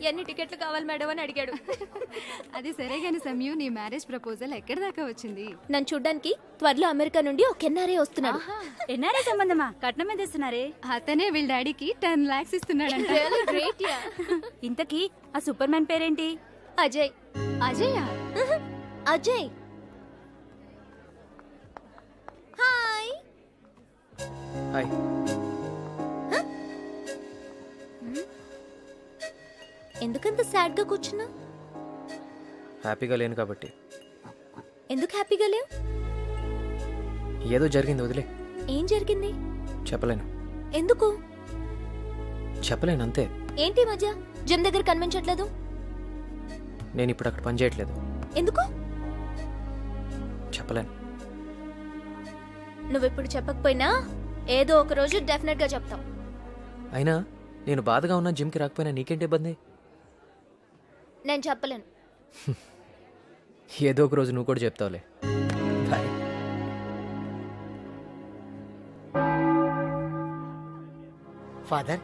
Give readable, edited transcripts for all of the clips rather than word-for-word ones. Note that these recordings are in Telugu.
ఎన్ని టికెట్లు కావాలి మేడం అని అడిగాడు. అది సరే గాని సమయు, నీ మ్యారేజ్ ప్రపోజల్ ఎక్కడి దాకా వచ్చింది? నన్ను చూడ్డానికి త్వరలో అమెరికా నుండి ఒక ఎన్ఆర్ఐ వస్తున్నాడు. ఎన్ఆర్ఐ సంబంధమా? కట్నం మీద ఇస్తున్నారే? అతనే వీళ్ళ డాడీకి 10 lakhs ఇస్తున్నాడంట. ఇంతకీ ఆ సూపర్ మ్యాన్ పేరేంటి? అజయ్. అజయ్? అజయ్. హాయ్. హాయ్. ఎందుకంత సాడ్ గా కూర్చున్నా? హ్యాపీగా లేను కాబట్టి. ఎందుకు హ్యాపీగా లేవు? ఏదో జరిగింది, వదిలే. ఏం జరిగింది? చెప్పలేను. ఎందుకు చెప్పలేను, అంతే. ఏంటి మధ్య జిమ్ దగ్గర కనిపించట్లేదు? నేను ఇప్పుడు అక్కడ పని చేయట్లేదు. ఎందుకు? చెప్పలేను. నువ్వెప్పుడు చెప్పకపోయినా ఏదో ఒక రోజు డెఫినెట్ గా చెప్తావు. అయినా నేను బాధగా ఉన్నా జిమ్కి రాకపోయినా నీకేంటి ఇబ్బంది? నేను చెప్పలేను. ఏదో ఒక రోజు నువ్వు కూడా చెప్తావులే. బాయ్. ఫాదర్,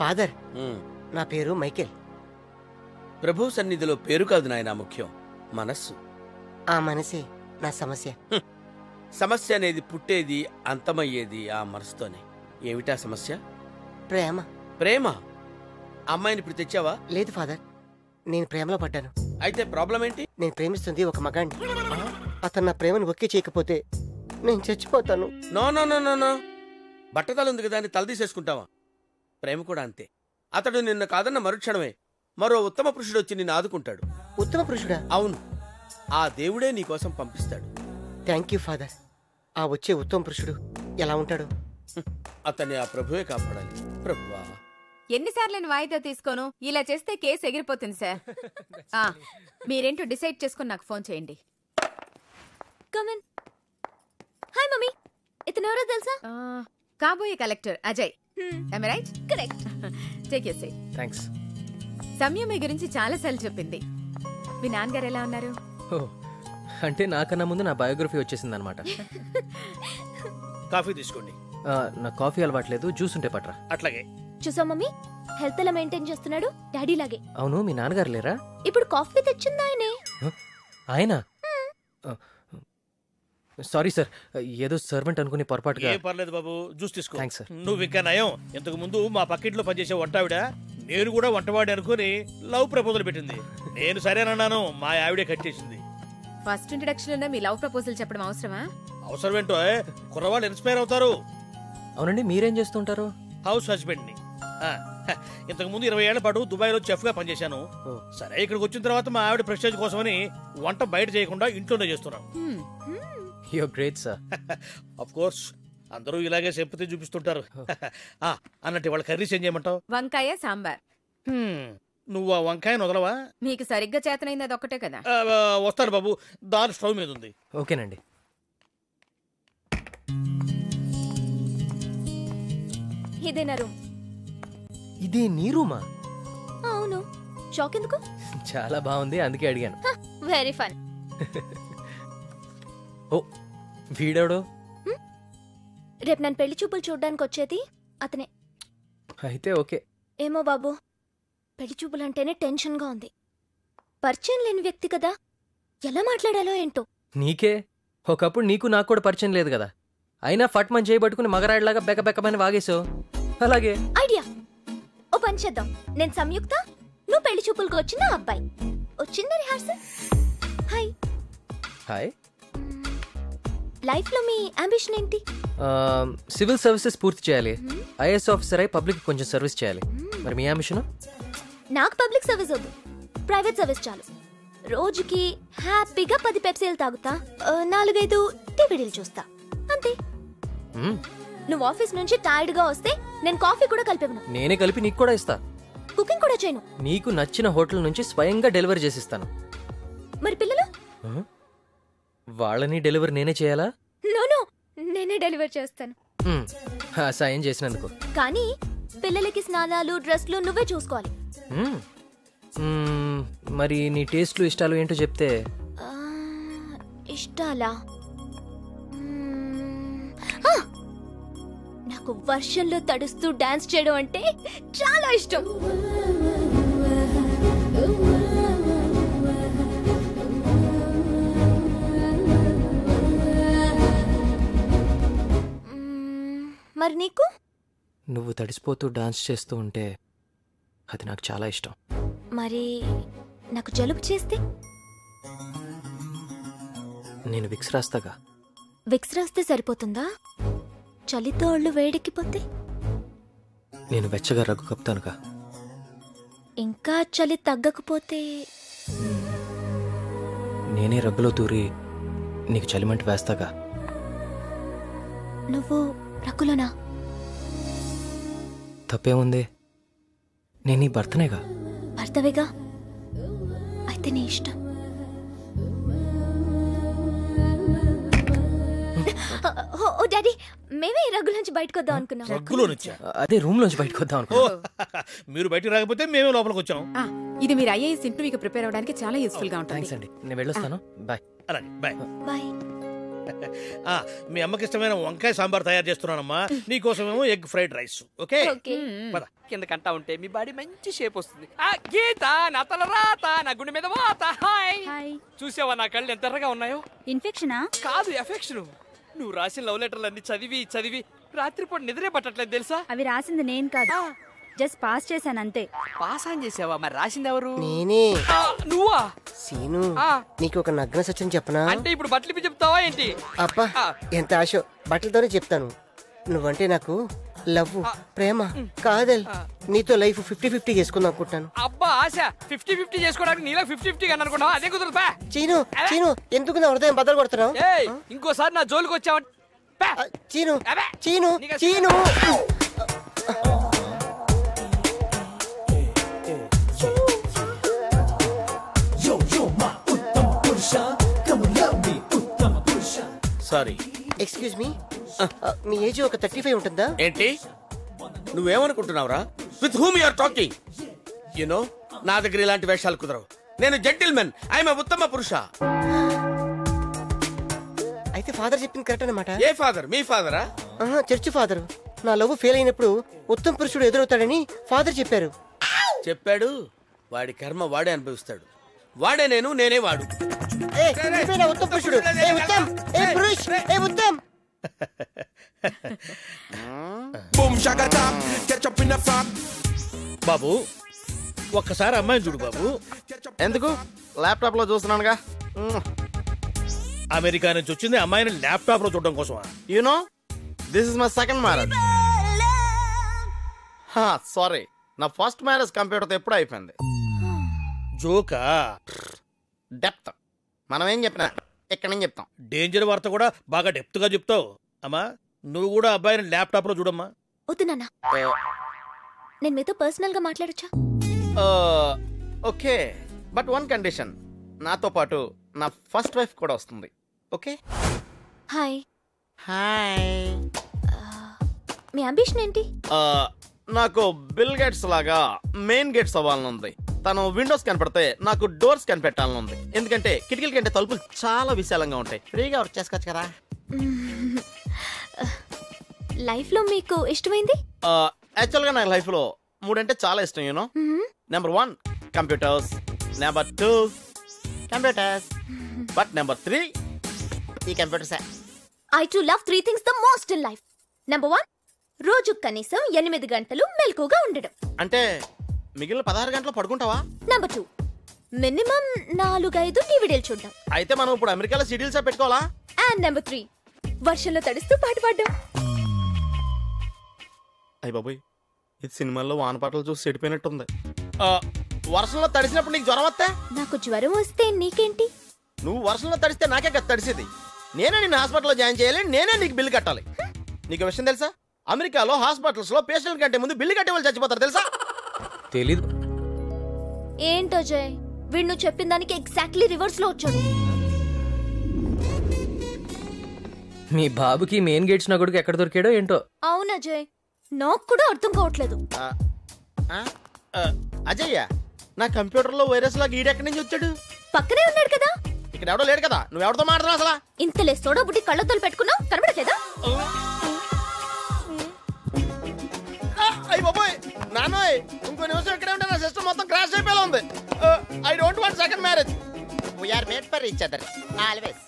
ఫాదర్, నా పేరు మైకేల్. ప్రభు సన్నిధిలో పేరు కాదు నాయనా ముఖ్యం, మనస్సు. ఆ మనసే నా సమస్య. సమస్య అనేది పుట్టేది అంతమయ్యేది ఆ మనసుతోనే. ఏమిటా సమస్య? ప్రేమ. ప్రేమ? అమ్మాయిని ఇప్పుడు తెచ్చావా? లేదు ఫాదర్, నేను ప్రేమలో పడ్డాను. అయితే ప్రాబ్లం ఏంటి? నేను ప్రేమిస్తుంది ఒక మగాణ్ణి. అతను నా ప్రేమను ఒక్కి చేయకపోతే నేను చచ్చిపోతాను. No no no no no. బట్టతలు ఉంది కదా అని తలదీసేసుకుంటావా? ప్రేమ కూడా అంతే. అతడు నిన్న కాదన్న మరుక్షణమే మరో ఉత్తమ పురుషుడు వచ్చి నిన్ను ఆదుకుంటాడు. ఉత్తమ పురుషుడా? అవును, ఆ దేవుడే నీకోసం పంపిస్తాడు. Thank you father. ఆ వచ్చే ఉత్తమ పురుషుడు ఎలా ఉంటాడు? అతన్ని ఆ ప్రభువే కాపాడాలి. ప్రభువా, ఎన్నిసార్లు వాయిదా తీసుకోను? ఇలా చేస్తే కేసు ఎగిరిపోతుంది సార్. మీరేంటో డిసైడ్ చేసుకుని నాకు ఫోన్ చేయండి. కమన్. హాయ్ మమ్మీ, ఇతను ఎవరో తెలుసా? కాబోయే collector Ajay. Right? Correct. Take your seat. Thanks. సమయం మీ గురించి చాలా సార్లు చెప్పింది. మీ నాన్నగారు ఎలా ఉన్నారు? అంటే నాకన్నా ముందు నా బయోగ్రఫీ వచ్చేసింది అనమాట. కాఫీ తీసుకోండి. నా కాఫీ అలవాట్లేదు, జ్యూస్ ఉంటే పట్రా. అట్లాగే. చూసా మమ్మీ, హెల్త్ ఎలా మెయింటైన్ చేస్తున్నాడు? డాడీ లాగే. అవును, మీ నాన్నగారు లేరా? ఇప్పుడు కాఫీ తెచ్చింది ఆయనే. ఆయన? సారీ సార్, ఏదో సర్వెంట్ అనుకుని పొరపాటుగా. ఏం పర్లేదు బాబు, జ్యూస్ తీసుకో. Thanks sir. నువ్వు ఇంకా నయం. ఇంతకు ముందు మా పక్కింట్లో పనిచేసే వంటావిడ నేను కూడా వంటవాడి అనుకుని లవ్ ప్రపోజల్ పెట్టింది. నేను సరేనన్నాను, మా ఆవిడే కట్టేసింది. ఫస్ట్ ఇంట్రడక్షన్ లో మీ లవ్ ప్రపోజల్ చెప్పడం అవసరమా? అవసరమేంటో, కుర్రవాళ్ళు ఇన్స్పైర్ అవుతారు. అవునండి, మీరేం చేస్తుంటారు? హౌస్ హస్బెండ్ ని. ఇంతకు ముందు 20 ఏళ్ల పాటు దుబాయ్ లో చెఫ్ గా పనిచేశాను. సరే, ఇక్కడికి వచ్చిన తర్వాత మా ఆవిడ ప్రెస్టేజ్ కోసమని వంట బయట చేయకుండా ఇంట్లోనే చేస్తున్నాను. You're great, sir. Of course, అందరూ ఇలాగే సింపతి చూపిస్తుంటారు. అన్నట్టు వాళ్ళ కర్రీస్ ఏం చేయమంటావు? వంకాయ సాంబార్. నువ్వు ఆ వంకాయ వదలవా? మీకు సరిగ్గా చేతనైంది అదొక్కటే కదా. వస్తాను బాబు, దాని స్టవ్ మీద ఉంది. ఓకేనండి. ఇదేనా రూమ్? ఇదే నీ రూమా? అవును. షాక్ ఎందుకు? చాలా బాగుంది, అందుకే అడిగాను. Very fun. ఓ, వీడెవడో? రేపు నన్ను పెళ్లి చూపులు చూడ్డానికి వచ్చేది అతనే. అయితే ఓకే. ఏమో బాబు, పెళ్లి చూపులంటేనే టెన్షన్ గా ఉంది. పరిచయం లేని వ్యక్తి కదా, ఎలా మాట్లాడాలో ఏంటో. నీకే ఒకప్పుడు నీకు నాకు కూడా పరిచయం లేదు కదా, అయినా ఫట్ మని చేయబట్టుకుని మగరాయిలాగా బెకబెకమని వాగేసావు. అలాగే ఐడియా, ఓ పని చేద్దాం. నేను సంయుక్త, నువ్వు పెళ్లి చూపులకు వచ్చిన అబ్బాయి. వచ్చిందా రిహార్సల్? హాయ్. హాయ్. లైఫ్ లో మీ అంబిషన్ ఏంటి? సివిల్ సర్వీసెస్ పూర్తి చేయాలి, ఐఏఎస్ ఆఫీసర్ అయి పబ్లిక్ కొంచెం సర్వీస్ చేయాలి. మరి మీ అంబిషన్? నాకు పబ్లిక్ సర్వీస్ వద్దు, ప్రైవేట్ సర్వీస్ చాలు. రోజుకి హ్యాపీగా 10 పెప్సీలు తాగుతా, 4-5 టీవీడీలు చూస్తా, అంతే. నువ్వు ఆఫీస్ నుంచి టైర్డ్ గా వస్తే నేను కాఫీ కూడా కలిపివ్వను. నేనే కలిపి నీకు కూడా ఇస్తా. కుకింగ్ కూడా చేయను. నీకు నచ్చిన హోటల్ నుంచి స్వయంగా డెలివరీ చేసిస్తాను. మరి పిల్లలు? వాళ్ళని డెలివరీ నేనే చేయాలా? నో, నేనే డెలివరీ చేస్తాను. సాయం చేసినందుకు. కానీ పిల్లలకి స్నానాలు, డ్రెస్లు నువ్వే చూసుకోవాలి. మరి నీ టేస్ట్లు ఇష్టాలు ఏంటో చెప్తే. ఇష్టాలా నాకు వర్షంలో తడుస్తూ డాన్స్ చేయడం అంటే చాలా ఇష్టం. మరి నీకు? నువ్వు తడిసిపోతూ డాన్స్ చేస్తూ ఉంటే అది నాకు చాలా ఇష్టం. మరి నాకు జలుబు చేస్తే? నేను విక్స్ రాస్తాగా. విక్స్ రాస్తే సరిపోతుందా? చలితో ఒళ్ళు వేడెక్కిపోతే? నేను వెచ్చగా రగ్గు కప్తానుగా. ఇంకా చలి తగ్గకపోతే? నేనే రగ్గులో దూరి నీకు చలిమంట వేస్తాగా. నువ్వు రగ్గులోనా? తప్పేముంది? నేను నీ భర్తనేగా. భర్తవేగా, అయితే నీ ఇష్టం. ఓ డాడీ, మేమే రగ్గులోంచి బయటకు వద్దాం అనుకున్నాం. రగ్గులో నుంచా? అదే రూమ్ లోంచి బయటకు వద్దాం అనుకున్నాం. మీరు బయటికి రాకపోతే మేమే లోపలికి వచ్చాం. ఇది మీరు ఐఏఎస్ ఇంటర్వ్యూకి ప్రిపేర్ అవడానికి చాలా యూస్ఫుల్ గా ఉంటుంది. థ్యాంక్స్ అండి, నేను వెళ్ళొస్తాను. బాయ్. అలాగే బాయ్. బాయ్. మీ అమ్మకి ఇష్టమైన వంకాయ సాంబార్ తయారు చేస్తున్నానమ్మా. నీకోసమేమో ఎగ్ ఫ్రైడ్ రైస్. ఓకే పద. కిందకంటా ఉంటే మీ బాడీ మంచి షేప్ వస్తుంది. గీత నా తల రాత, నా గుండె మీద వాత. హాయ్. చూసావా నా కళ్ళు ఎంత ఎర్రగా ఉన్నాయో? ఇన్ఫెక్షనా? కాదు, ఎఫెక్షన్. నువ్వు రాసిన లవ్ లెటర్లు అన్ని చదివి చదివి రాత్రిపూట నిద్రే పట్టట్లేదు తెలుసా? అవి రాసింది నేను కాదు, జస్ట్ పాస్ చేశాను అంతే. పాస్ ఆన్ చేసావా? మరి రాసింది ఎవరు? నేనే. నువ్వా? సీను, నీకు ఒక నగ్న సత్యం చెప్పనా? అంటే ఇప్పుడు బట్టలు ఇప్పి చెప్తావా ఏంటి? అబ్బా ఎంత ఆశో, బట్టలతోనే చెప్తాను. నువ్వంటే నాకు లవ్, ప్రేమ, కాదల్, నీతో లైఫ్ 50-50 చేసుకుందాం అనుకుంటాను. అబ్బా ఆశ 50-50 చేసుకోవడానికి నీలో 50-50 అని అనుకున్నావా? అదే కుదరదు. చీను, చీను, ఎందుకు నా హృదయం బద్దలు కొడుతున్నావు? ఇంకోసారి నా జోలికి వచ్చావంటే Cheenu, Cheenu, Cheenu. Sorry. Excuse me, మీ ఏజ్ ఒక 35 ఉంటుందా? ఏంటి నువ్వేమనుకుంటున్నావురా? With whom you are talking? You know, నా దగ్గర ఇలాంటి వేషాలు కుదరవు. నేను జెంటిల్మెన్, ఐఎమ్ ఉత్తమ పురుష. అయితే ఫాదర్ చెప్పింది కరెక్ట్ అన్నమాట. ఏ ఫాదర్? మీ ఫాదరా? Church father. నా లవ్ ఫెయిల్ అయినప్పుడు ఉత్తమ పురుషుడు ఎదురవుతాడని ఫాదర్ చెప్పారు. చెప్పాడు. వాడి కర్మ వాడే అనుభవిస్తాడు. వాడే నేను, నేనే వాడు. ఉత్తమ పురుషుడు. ఉత్తమ్. బాబు ఒక్కసారి అమ్మాయిని చూడు బాబు. ఎందుకు? ల్యాప్టాప్ లో చూస్తున్నానుగా. అమెరికా నుంచి వచ్చింది అమ్మాయిని ల్యాప్టాప్ లో చూడడం కోసమా? You know, this is my second marriage. Sorry, నా ఫస్ట్ మ్యారేజ్ కంప్యూటర్ తో ఎప్పుడు అయిపోయింది. జోకా? డెప్త్ మనం ఏం చెప్పినా ఎక్కడి నుంచి చెప్తాం. డేంజర్ వార్త కూడా బాగా డెప్త్ గా చెప్తావు. అమ్మా నువ్వు కూడా అబ్బాయిని ల్యాప్టాప్ లో చూడమ్మా. వద్దు నాన్న, నేను మీతో పర్సనల్ గా మాట్లాడొచ్చా? Okay, but one condition. నాతో పాటు నా ఫస్ట్ వైఫ్ కూడా వస్తుంది. ఓకే? హాయ్. హాయ్. మీ అంబిషన్ ఏంటి? నాకు బిల్ గేట్స్ లాగా మెయిన్ గేట్స్ అవ్వాలని ఉంది. తను విండోస్ కనపడితే నాకు డోర్స్ కనిపెట్టాలని ఉంది. ఎందుకంటే కిటికీల కంటే తలుపులు చాలా విశాలంగా ఉంటాయి. ఫ్రీగా వర్క్ చేసుకోవచ్చు కదా. లైఫ్ లో మీకు ఇష్టమైంది? యాక్చువల్ గా నా లైఫ్ లో 3 అంటే చాలా ఇష్టం. You know, number 1 computers, number 2 computers, but number 3 ఈ computers. I too love 3 things the most in life. Number 1, రోజు కనీసం 8 గంటలు మెలకుగా ఉండడం. అంటే మిగిలిన 16 గంటలు పడుకుంటావా? Number 2, మినిమం 4-5 టీవీడీలు చూడడం. అయితే మనం ఇప్పుడు అమెరికాలో షెడ్యూల్స్ పెట్టుకోవాలా? And number 3, వర్షంలో తడుస్తూ పాట పాడడం. అయ్య బాబోయ్, ఇది సినిమాల్లో వానపాటలు చూసి చెడిపోయినట్టుంది. వర్షంలో తడిసినప్పుడు నీకు జ్వరం వస్తే? నాకు జ్వరం వస్తే నీకేంటి? నువ్వు వర్షంలో తడిస్తే నాకే కదా తడిసేది. నేనే నిన్ను హాస్పిటల్లో జాయిన్ చేయాలి, నేనే నీకు బిల్లు కట్టాలి. నీకు విషయం తెలుసా? అమెరికాలో హాస్పిటల్స్ లో పేషెంట్ కంటే ముందు బిల్లు కట్టే వాళ్ళు చచ్చిపోతారు తెలుసా? తెలీదు. ఏంటో జయ్, వీడు నువ్వు చెప్పిన దానికి ఎగ్జాక్ట్లీ రివర్స్ లో వచ్చాడు. మీ బాబుకి మెయిన్ గేట్స్ నా కొడుకు ఎక్కడ దొరికాడో ఏంటో. అవునా జయ్, నాకు కూడా అర్థం కావట్లేదు. అజయ్య, నా కంప్యూటర్ లో వైరస్ లాగా ఈడెక్కడి నుంచి వచ్చాడు? పక్కనే ఉన్నాడు కదా. ఇక్కడ ఎవడో లేడు కదా, నువ్వు ఎవరితో మాట్లాడుతున్నావు అసలు? ఇంతలే సోడా బుడ్డి కళ్ళద్దాలు పెట్టుకున్నావు కనబడట్లేదా? అయ్యి బాబోయ్ నాన్నోయ్, ఇంకో నిమిషం ఇక్కడే ఉంటే నా సిస్టమ్ మొత్తం క్రాష్ అయిపోయేలా ఉంది. I don't want second marriage. We're made for each other always.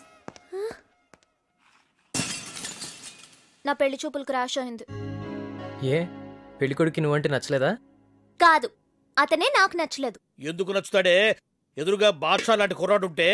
నా పెళ్లి చూపులు క్రాష్ అయింది. ఏ పెళ్లి కొడుకు నువ్వంటే నచ్చలేదా? కాదు, అతనే నాకు నచ్చలేదు. ఎందుకు నచ్చుతాడే? ఎదురుగా బాద్షా లాంటి కుర్రాడు ఉంటే